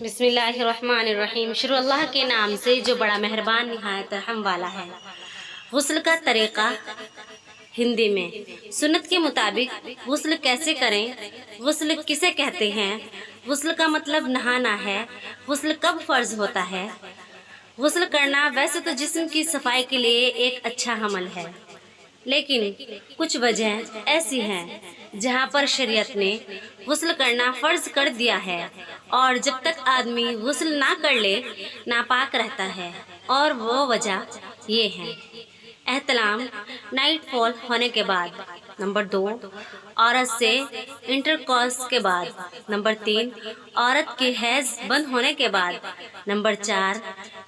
बिस्मिल्लाहिर्रहमानिर्रहीम। शुरू अल्लाह के नाम से जो बड़ा मेहरबान निहायत रहम वाला है। गुस्ल का तरीक़ा हिंदी में। सुन्नत के मुताबिक गुस्ल कैसे करें, गुस्ल किसे कहते हैं, गुस्ल का मतलब नहाना है, गुस्ल कब फ़र्ज़ होता है। गुस्ल करना वैसे तो जिस्म की सफाई के लिए एक अच्छा अमल है, लेकिन कुछ वजह ऐसी हैं जहाँ पर शरीयत ने गुस्ल करना फ़र्ज़ कर दिया है और जब तक आदमी गुस्ल ना कर ले नापाक रहता है। और वो वजह ये है: एहतलाम नाइट फॉल होने के बाद, नंबर 2 औरत से इंटरकॉर्स के बाद, नंबर 3 औरत के हैज़ बंद होने के बाद, नंबर 4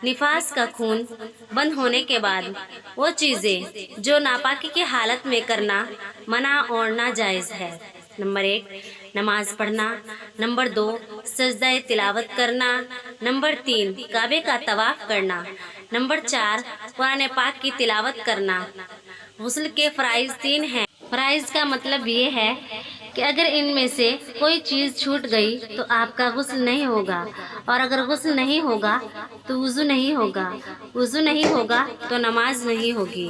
निफास का खून बंद होने के बाद, वो चीज़ें जो नापाकी की हालत में करना मना और नाजायज़ है। नंबर 1 नमाज पढ़ना, नंबर 2 सजदा तिलावत करना, नंबर 3 काबे का तवाफ़ करना, नंबर 4 कुरान पाक की तिलावत करना। गुस्ल के फ़राइज़ 3 हैं। फ़राइज़ का मतलब ये है कि अगर इनमें से कोई चीज़ छूट गई तो आपका गुस्ल नहीं होगा, और अगर गुस्ल नहीं होगा तो वज़ू नहीं होगा, वज़ू नहीं होगा तो नमाज नहीं होगी।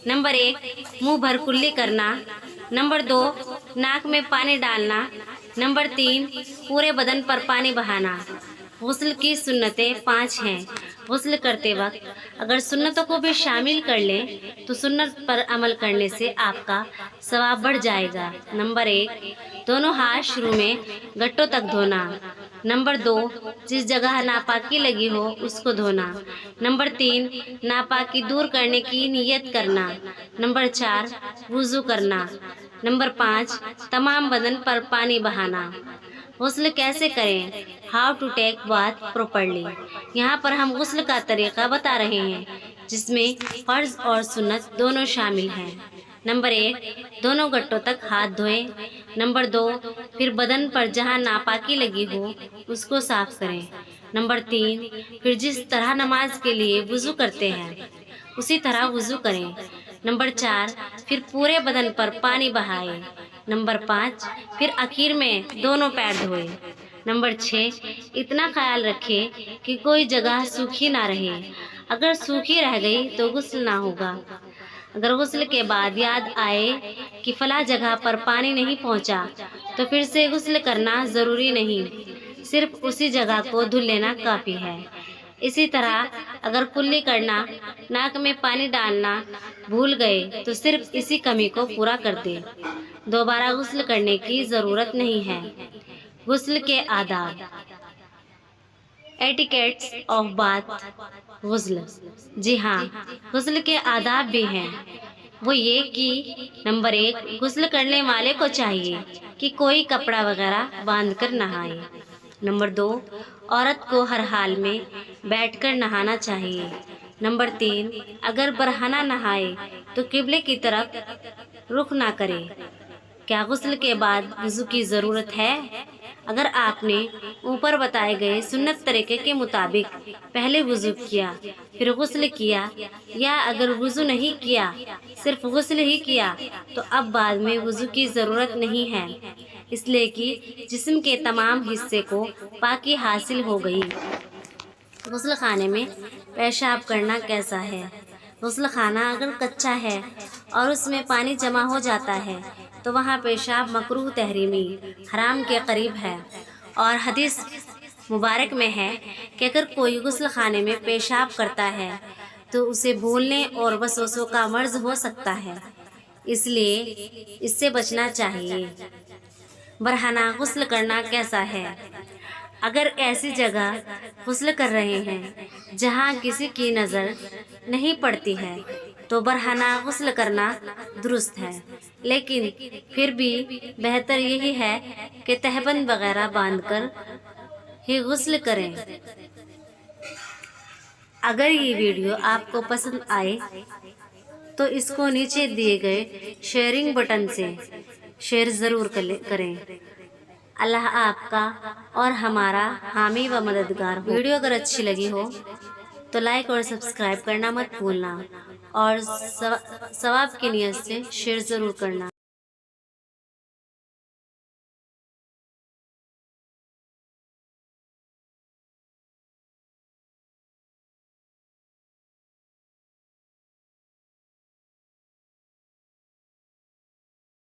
नंबर 1 मुँह भर कुल्ली करना, नंबर 2 नाक में पानी डालना, नंबर 3 पूरे बदन पर पानी बहाना। गुस्ल की सुन्नतें 5 हैं। गुस्ल करते वक्त अगर सुन्नतों को भी शामिल कर लें तो सुन्नत पर अमल करने से आपका सवाब बढ़ जाएगा। नंबर 1 दोनों हाथ शुरू में गट्टों तक धोना, नंबर 2 जिस जगह नापाकी लगी हो उसको धोना, नंबर 3 नापाकी दूर करने की नियत करना, नंबर 4 वज़ू करना, नंबर 5 तमाम बदन पर पानी बहाना। गुस्ल कैसे करें, how to take bath properly. यहाँ पर हम गुस्ल का तरीक़ा बता रहे हैं जिसमें फ़र्ज़ और सुन्नत दोनों शामिल हैं। नंबर 1 दोनों गट्टों तक हाथ धोएं, नंबर 2 फिर बदन पर जहाँ नापाकी लगी हो उसको साफ़ करें, नंबर 3 फिर जिस तरह नमाज के लिए वज़ू करते हैं उसी तरह वज़ू करें, नंबर 4 फिर पूरे बदन पर पानी बहाएं, नंबर 5 फिर आखिर में दोनों पैर धोएं, नंबर 6 इतना ख्याल रखें कि कोई जगह सूखी ना रहे। अगर सूखी रह गई तो गुस्ल ना होगा। अगर गुस्ल के बाद याद आए कि फ़लाँ जगह पर पानी नहीं पहुंचा तो फिर से गुस्ल करना ज़रूरी नहीं, सिर्फ उसी जगह को धुल लेना काफ़ी है। इसी तरह अगर कुल्ली करना, नाक में पानी डालना भूल गए तो सिर्फ इसी कमी को पूरा कर दें, दोबारा गुस्ल करने की ज़रूरत नहीं है। गुस्ल के आदाब, एटिकेट्स ऑफ बाथ गुस्ल। जी हाँ, गुस्ल के आदाब भी हैं। वो ये कि नंबर 1 गुस्ल करने वाले को चाहिए कि कोई कपड़ा वगैरह बांध कर नहाए, नंबर 2 औरत को हर हाल में बैठकर नहाना चाहिए, नंबर 3 अगर बरहना नहाए तो किबले की तरफ रुख ना करे। क्या गुस्ल के बाद वज़ू की ज़रूरत है? अगर आपने ऊपर बताए गए सुन्नत तरीके के मुताबिक पहले वज़ू किया फिर गुस्ल किया, या अगर वज़ू नहीं किया सिर्फ गुस्ल ही किया तो अब बाद में वज़ू की ज़रूरत नहीं है, इसलिए कि जिस्म के तमाम हिस्से को पाकी हासिल हो गई। गुस्ल खाने में पेशाब करना कैसा है? गुस्ल खाना अगर कच्चा है और उसमें पानी जमा हो जाता है तो वहाँ पेशाब मकरूह तहरीमी हराम के करीब है, और हदीस मुबारक में है कि अगर कोई गुस्ल खाने में पेशाब करता है तो उसे भूलने और वसवसों का मर्ज़ हो सकता है, इसलिए इससे बचना चाहिए। बरहना गुस्ल करना कैसा है? अगर ऐसी जगह गुस्ल कर रहे हैं जहाँ किसी की नज़र नहीं पड़ती है तो बरहना गुस्ल करना दुरुस्त है, लेकिन फिर भी बेहतर यही है कि तहबंद वगैरह बांधकर ही गुस्ल करें। अगर ये वीडियो आपको पसंद आए तो इसको नीचे दिए गए शेयरिंग बटन से शेयर ज़रूर करें। अल्लाह आपका और हमारा हामी व मददगार हो। वीडियो अगर अच्छी लगी हो तो लाइक और सब्सक्राइब करना मत भूलना, और सवाब की नियत से शेयर ज़रूर करना।